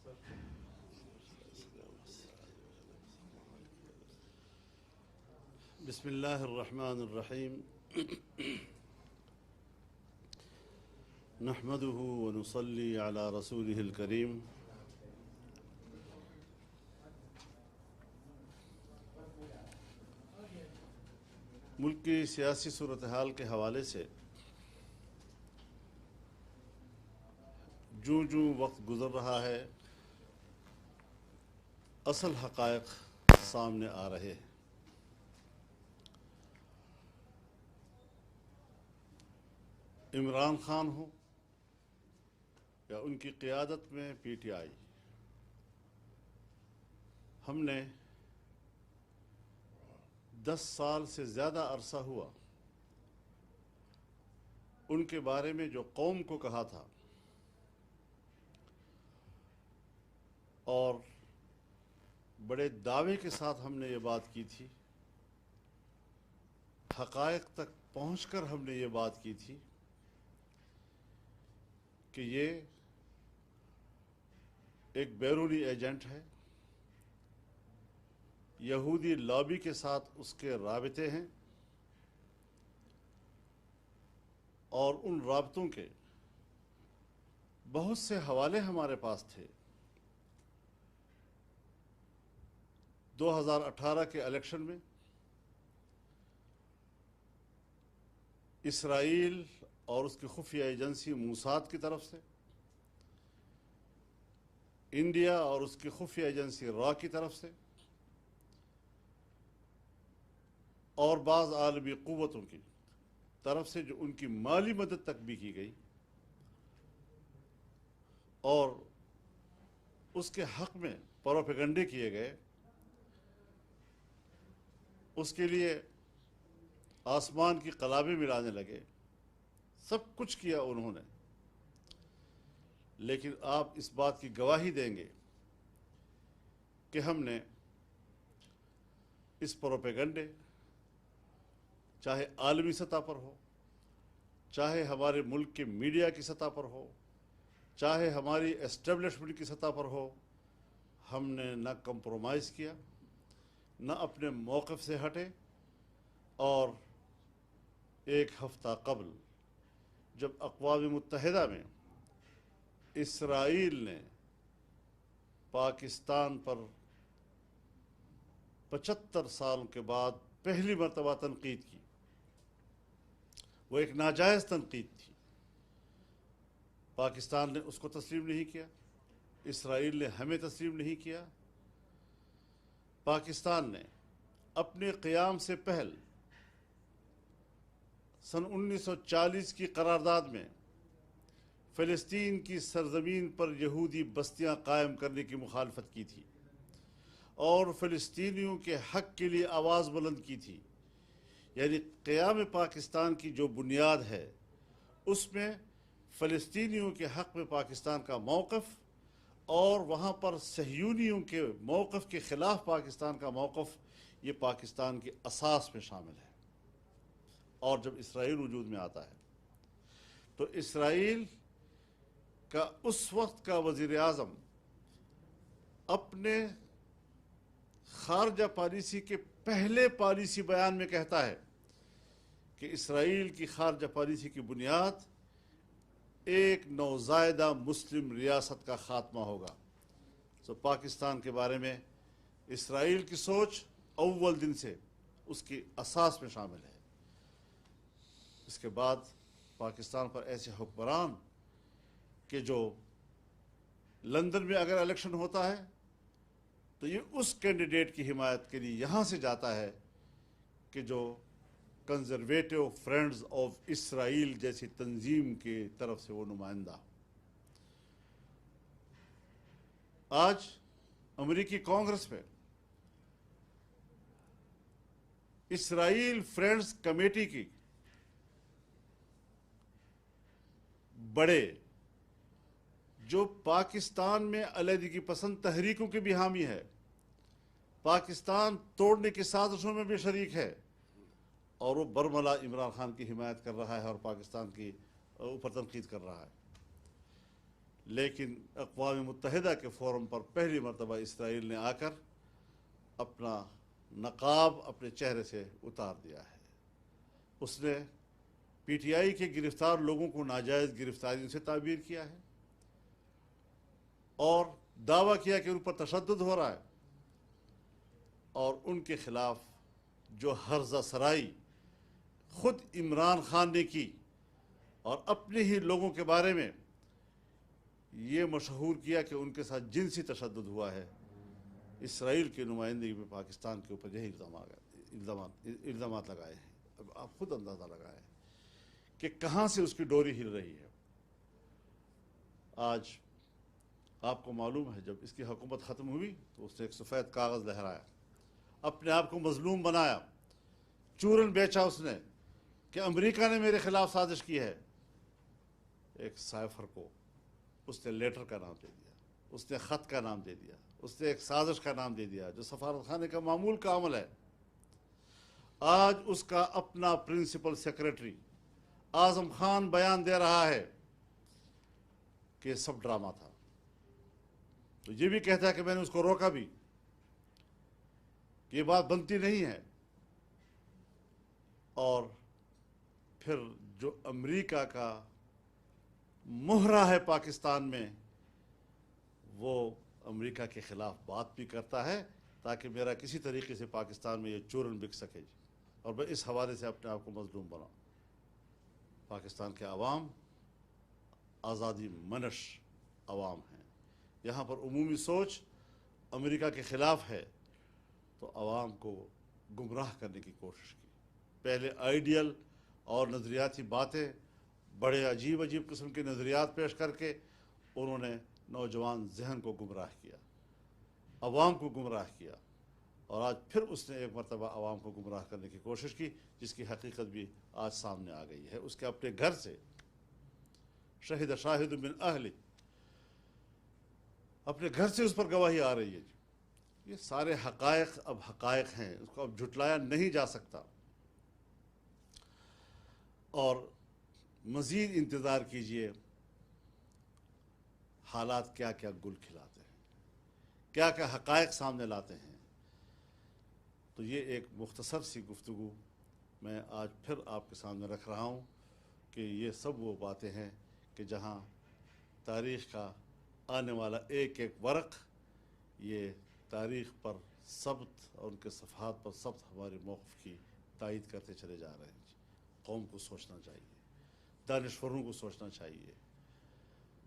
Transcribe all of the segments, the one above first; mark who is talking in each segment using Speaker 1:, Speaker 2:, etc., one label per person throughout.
Speaker 1: بسم اللہ الرحمن الرحیم نحمده ونصلي على رسوله الكريم ملک کی سیاسی صورتحال کے حوالے سے جوں جوں وقت گزر رہا ہے اصل حقائق سامنے آ رہے ہیں۔ عمران خان ہو یا ان کی قیادت میں پی ٹی آئی، ہم نے 10 سال سے زیادہ عرصہ ہوا ان کے بارے میں جو قوم کو کہا تھا اور بڑے دعوے کے ساتھ ہم نے یہ بات کی تھی، حقائق تک پہنچ کر ہم نے یہ بات کی تھی کہ یہ ایک بیرونی ایجنٹ ہے، یہودی لابی کے ساتھ اس کے رابطے ہیں اور ان رابطوں کے بہت سے حوالے ہمارے پاس تھے۔ 2018 کے الیکشن میں اسرائیل اور اس کی خفیہ ایجنسی موساد کی طرف سے، انڈیا اور اس کی خفیہ ایجنسی را کی طرف سے، اور بعض عالمی قوتوں کی طرف سے جو ان کی مالی مدد تک بھی کی گئی اور اس کے حق میں پروپیگنڈے کیے گئے، اس کے لیے آسمان کی قلابیں ملانے لگے، سب کچھ کیا انہوں نے۔ لیکن آپ اس بات کی گواہی دیں گے کہ ہم نے اس پروپیگنڈے، چاہے عالمی سطح پر ہو، چاہے ہمارے ملک کے میڈیا کی سطح پر ہو، چاہے ہماری اسٹیبلشمنٹ کی سطح پر ہو، ہم نے نہ کمپرومائز کیا، نہ اپنے موقف سے ہٹے۔ اور ایک ہفتہ قبل جب اقوام متحدہ میں اسرائیل نے پاکستان پر 75 سال کے بعد پہلی مرتبہ تنقید کی، وہ ایک ناجائز تنقید تھی، پاکستان نے اس کو تسلیم نہیں کیا، اسرائیل نے ہمیں تسلیم نہیں کیا۔ پاکستان نے اپنے قیام سے پہل سن 1940 کی قرارداد میں فلسطین کی سرزمین پر یہودی بستیاں قائم کرنے کی مخالفت کی تھی اور فلسطینیوں کے حق کے لیے آواز بلند کی تھی۔ یعنی قیام پاکستان کی جو بنیاد ہے اس میں فلسطینیوں کے حق میں پاکستان کا موقف اور وہاں پر صہیونیوں کے موقف کے خلاف پاکستان کا موقف، یہ پاکستان کی اساس میں شامل ہے۔ اور جب اسرائیل وجود میں آتا ہے تو اسرائیل کا اس وقت کا وزیر اعظم اپنے خارجہ پالیسی کے پہلے پالیسی بیان میں کہتا ہے کہ اسرائیل کی خارجہ پالیسی کی بنیاد ایک نوزائیدہ مسلم ریاست کا خاتمہ ہوگا۔ تو پاکستان کے بارے میں اسرائیل کی سوچ اول دن سے اس کی اساس میں شامل ہے۔ اس کے بعد پاکستان پر ایسے حکمران کہ جو لندن میں اگر الیکشن ہوتا ہے تو یہ اس کینڈیڈیٹ کی حمایت کے لیے یہاں سے جاتا ہے کہ جو کنزرویٹو فرینڈز آف اسرائیل جیسی تنظیم کی طرف سے وہ نمائندہ۔ آج امریکی کانگریس میں اسرائیل فرینڈز کمیٹی کی بڑے جو پاکستان میں علیحدگی پسند تحریکوں کی بھی حامی ہے، پاکستان توڑنے کی سازشوں میں بھی شریک ہے، اور وہ برملا عمران خان کی حمایت کر رہا ہے اور پاکستان کی اوپر تنقید کر رہا ہے۔ لیکن اقوام متحدہ کے فورم پر پہلی مرتبہ اسرائیل نے آ کر اپنا نقاب اپنے چہرے سے اتار دیا ہے۔ اس نے پی ٹی آئی کے گرفتار لوگوں کو ناجائز گرفتاریوں سے تعبیر کیا ہے اور دعویٰ کیا کہ ان پر تشدد ہو رہا ہے، اور ان کے خلاف جو ہرزہ سرائی خود عمران خان نے کی اور اپنے ہی لوگوں کے بارے میں یہ مشہور کیا کہ ان کے ساتھ جنسی تشدد ہوا ہے، اسرائیل کی نمائندگی میں پاکستان کے اوپر یہی الزامات لگائے ہیں۔ اب آپ خود اندازہ لگائیں کہ کہاں سے اس کی ڈوری ہل رہی ہے۔ آج آپ کو معلوم ہے جب اس کی حکومت ختم ہوئی تو اس نے ایک سفید کاغذ لہرایا، اپنے آپ کو مظلوم بنایا، چورن بیچا اس نے کہ امریکہ نے میرے خلاف سازش کی ہے۔ ایک سائفر کو اس نے لیٹر کا نام دے دیا، اس نے خط کا نام دے دیا، اس نے ایک سازش کا نام دے دیا جو سفارت خانے کا معمول کا عمل ہے۔ آج اس کا اپنا پرنسپل سیکریٹری اعظم خان بیان دے رہا ہے کہ یہ سب ڈرامہ تھا، تو یہ بھی کہتا ہے کہ میں نے اس کو روکا بھی، یہ بات بنتی نہیں ہے۔ اور پھر جو امریکہ کا مہرہ ہے پاکستان میں، وہ امریکہ کے خلاف بات بھی کرتا ہے تاکہ میرا کسی طریقے سے پاکستان میں یہ چورن بک سکے، اور میں اس حوالے سے اپنے آپ کو مظلوم بناؤں۔ پاکستان کے عوام آزادی منش عوام ہیں، یہاں پر عمومی سوچ امریکہ کے خلاف ہے، تو عوام کو گمراہ کرنے کی کوشش کی۔ پہلے آئیڈیل اور نظریاتی باتیں، بڑے عجیب قسم کے نظریات پیش کر کے انہوں نے نوجوان ذہن کو گمراہ کیا، عوام کو گمراہ کیا، اور آج پھر اس نے ایک مرتبہ عوام کو گمراہ کرنے کی کوشش کی، جس کی حقیقت بھی آج سامنے آ گئی ہے۔ اس کے اپنے گھر سے شہد شاہد من اہلہ، اپنے گھر سے اس پر گواہی آ رہی ہے۔ یہ سارے حقائق اب حقائق ہیں، اس کو اب جھٹلایا نہیں جا سکتا، اور مزید انتظار کیجئے حالات کیا کیا گل کھلاتے ہیں، کیا کیا حقائق سامنے لاتے ہیں۔ تو یہ ایک مختصر سی گفتگو میں آج پھر آپ کے سامنے رکھ رہا ہوں کہ یہ سب وہ باتیں ہیں کہ جہاں تاریخ کا آنے والا ایک ایک ورق یہ تاریخ پر ثبت اور ان کے صفحات پر ثبت ہمارے موقف کی تائید کرتے چلے جا رہے ہیں۔ قوم کو سوچنا چاہیے، دانشوروں کو سوچنا چاہیے،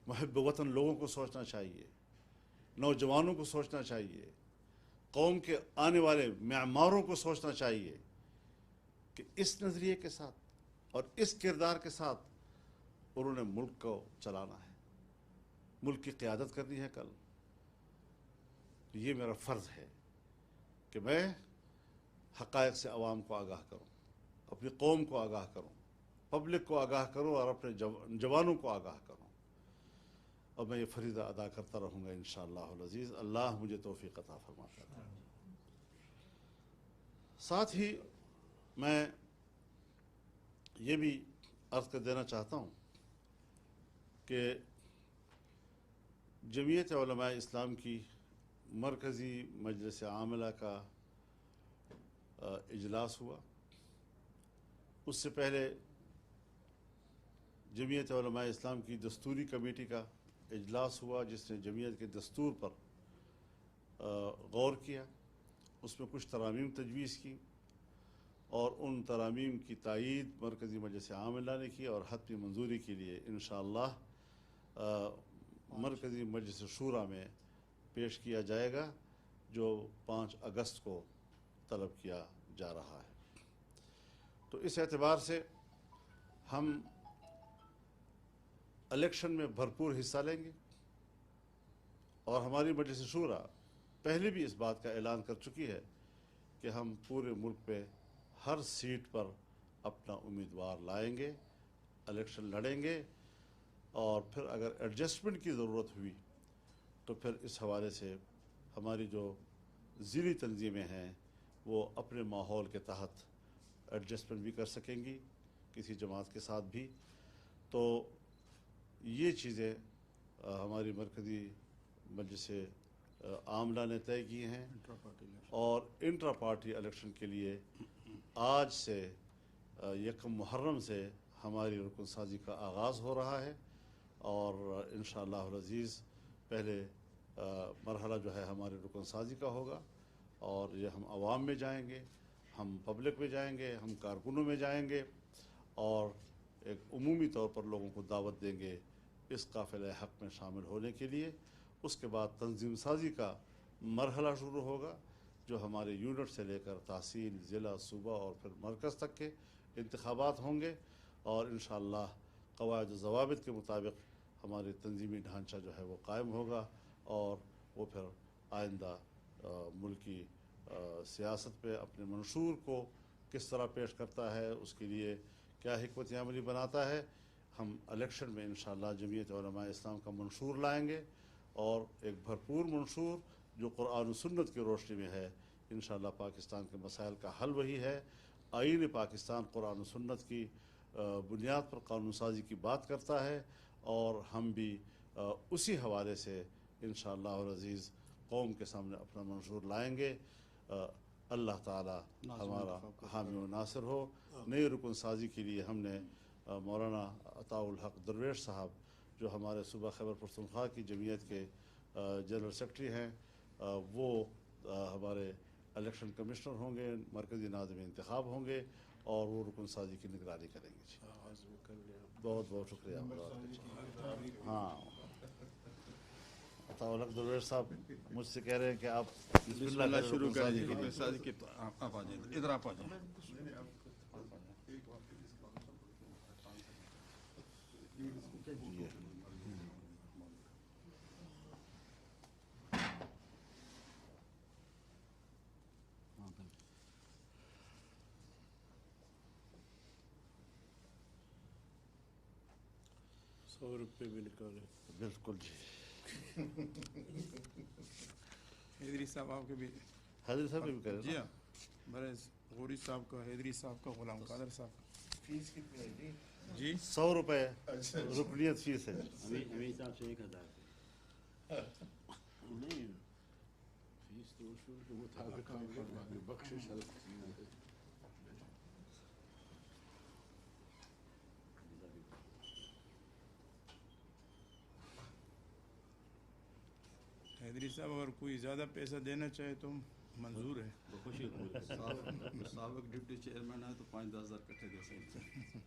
Speaker 1: محب وطن لوگوں کو سوچنا چاہیے، نوجوانوں کو سوچنا چاہیے، قوم کے آنے والے معماروں کو سوچنا چاہیے کہ اس نظریے کے ساتھ اور اس کردار کے ساتھ انہوں نے ملک کو چلانا ہے، ملک کی قیادت کرنی ہے کل۔ یہ میرا فرض ہے کہ میں حقائق سے عوام کو آگاہ کروں، اپنی قوم کو آگاہ کروں، پبلک کو آگاہ کروں، اور اپنے جوانوں کو آگاہ کروں، اور میں یہ فریضہ ادا کرتا رہوں گا انشاءاللہ العزیز۔ اللہ مجھے توفیق عطا فرماتا ہے۔ ساتھ ہی میں یہ بھی عرض کر دینا چاہتا ہوں کہ جمعیت علماء اسلام کی مرکزی مجلس عاملہ کا اجلاس ہوا۔ اس سے پہلے جمعیت علماء اسلام کی دستوری کمیٹی کا اجلاس ہوا، جس نے جمعیت کے دستور پر غور کیا، اس میں کچھ ترامیم تجویز کی، اور ان ترامیم کی تائید مرکزی مجلس عاملہ نے کی، اور حتمی منظوری کے لیے انشاءاللہ مرکزی مجلس شورا میں پیش کیا جائے گا، جو 5 اگست کو طلب کیا جا رہا ہے۔ تو اس اعتبار سے ہم الیکشن میں بھرپور حصہ لیں گے، اور ہماری مجلس شورا پہلے بھی اس بات کا اعلان کر چکی ہے کہ ہم پورے ملک پہ ہر سیٹ پر اپنا امیدوار لائیں گے، الیکشن لڑیں گے، اور پھر اگر ایڈجسٹمنٹ کی ضرورت ہوئی تو پھر اس حوالے سے ہماری جو ضلعی تنظیمیں ہیں وہ اپنے ماحول کے تحت ایڈجسٹمنٹ بھی کر سکیں گی کسی جماعت کے ساتھ بھی۔ تو یہ چیزیں ہماری مرکزی مجلس عاملہ نے طے کیے ہیں، اور انٹرا پارٹی الیکشن کے لیے آج سے یکم محرم سے ہماری رکن سازی کا آغاز ہو رہا ہے، اور انشاءاللہ العزیز پہلے مرحلہ جو ہے ہماری رکن سازی کا ہوگا، اور یہ ہم عوام میں جائیں گے، ہم پبلک میں جائیں گے، ہم کارکنوں میں جائیں گے، اور ایک عمومی طور پر لوگوں کو دعوت دیں گے اس قافلہ حق میں شامل ہونے کے لیے۔ اس کے بعد تنظیم سازی کا مرحلہ شروع ہوگا، جو ہمارے یونٹ سے لے کر تحصیل، ضلع، صوبہ اور پھر مرکز تک کے انتخابات ہوں گے، اور انشاءاللہ قواعد و ضوابط کے مطابق ہماری تنظیمی ڈھانچہ جو ہے وہ قائم ہوگا، اور وہ پھر آئندہ ملکی سیاست پہ اپنے منشور کو کس طرح پیش کرتا ہے، اس کے لیے کیا حکمت عملی بناتا ہے۔ ہم الیکشن میں انشاءاللہ جمعیت علماء اسلام کا منشور لائیں گے، اور ایک بھرپور منشور جو قرآن و سنت کی روشنی میں ہے۔ انشاءاللہ پاکستان کے مسائل کا حل وہی ہے۔ آئین پاکستان قرآن و سنت کی بنیاد پر قانون سازی کی بات کرتا ہے، اور ہم بھی اسی حوالے سے انشاءاللہ العزیز قوم کے سامنے اپنا منشور لائیں گے۔ اللہ تعالی ہمارا حامی و ناصر ہو۔ نئی رکن سازی کے لیے ہم نے مولانا عطاء الحق درویش صاحب، جو ہمارے صوبہ خیبر پختونخوا کی جمعیت کے جنرل سیکرٹری ہیں، وہ ہمارے الیکشن کمشنر ہوں گے، مرکزی ناظم انتخاب ہوں گے، اور وہ رکن سازی کی نگرانی کریں گے۔ جی بہت بہت شکریہ۔ ہاں، عطاء الحق درویش صاحب مجھ سے کہہ رہے ہیں کہ آپ بسم اللہ
Speaker 2: شروع
Speaker 1: رکن سازی کے
Speaker 2: کریں
Speaker 1: لیے۔
Speaker 2: آپ آ جائیں، ادھر آپ آ جائیں۔
Speaker 3: ₹100 بھی نکالے۔
Speaker 1: بالکل جی۔
Speaker 2: حیدری صاحب آپ کے بھی؟
Speaker 1: حیدری صاحب بھی کریں۔
Speaker 2: جی ہاں، برے غوری صاحب کا، حیدری صاحب کا، غلام قادر صاحب کا۔
Speaker 3: فیس کتنی ہے جی؟
Speaker 2: جی
Speaker 1: ₹100 رکنیت فیس ہے۔
Speaker 4: امین صاحب سے 1000 نہیں، فیس تو اصول کے مطابق بخشش
Speaker 2: حیدری صاحب اگر کوئی زیادہ پیسہ دینا چاہے تو منظور ہے۔
Speaker 4: خوشی سابق ڈپٹی چیئرمین ہے تو 5-10 ہزار کٹھے دے سکتے ہیں۔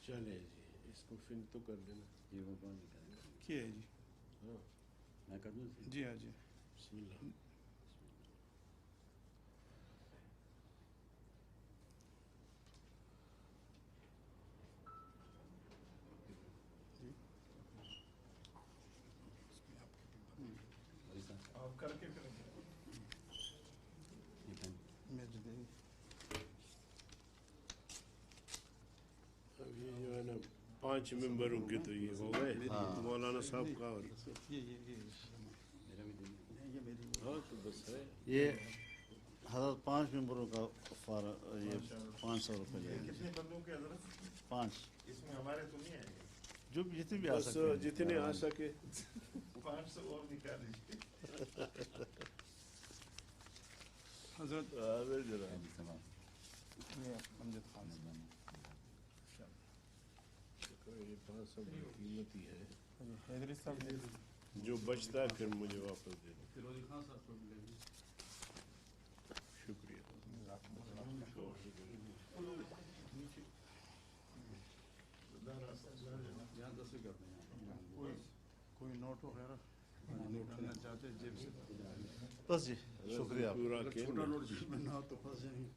Speaker 3: چلے جی، اس کو فن تو کر دینا۔
Speaker 4: جی وہ کون نہیں کرے گا؟
Speaker 2: کیا ہے جی؟
Speaker 3: ہاں
Speaker 4: میں کر دوں؟
Speaker 2: جی ہاں جی۔
Speaker 3: بسم اللہ۔
Speaker 2: آپ کر کے کریں گے؟ میں جو دیں گے۔
Speaker 3: اب یہ جو ہے نا 5 ممبروں کے تو یہ ہو گئے، مولانا صاحب کا اور ہاں تو بس ہے۔
Speaker 1: یہ حضرت 5 ممبروں کا یہ ₹500 لیں گے۔
Speaker 5: کتنے بندوں کے حضرت؟
Speaker 1: 5،
Speaker 5: اس میں ہمارے تو نہیں آئیں گے۔
Speaker 1: جو بھی جتنے بھی آ
Speaker 3: بس
Speaker 1: سکتے ہیں۔
Speaker 3: جتنے آ سکے۔
Speaker 5: 500 اور نکال لیجیے۔
Speaker 2: حضرت
Speaker 1: جناب
Speaker 2: یہ امجد خان سے۔
Speaker 3: یہ 500 کی قیمت ہی ہے،
Speaker 2: حیدری صاحب
Speaker 3: جو بچتا ہے پھر مجھے واپس دے دیں۔
Speaker 4: فیروزی خان صاحب کو بھی لے لیں۔
Speaker 3: شکریہ۔
Speaker 4: یہاں 10 بھی کرتے ہیں۔
Speaker 2: کوئی نوٹ وغیرہ کرنا چاہتے جیب سے؟
Speaker 1: بس جی، شکریہ۔
Speaker 3: پورا کہ
Speaker 4: چھوٹا نوٹ جیب میں نہ ہو تو پھنس جائیں گے۔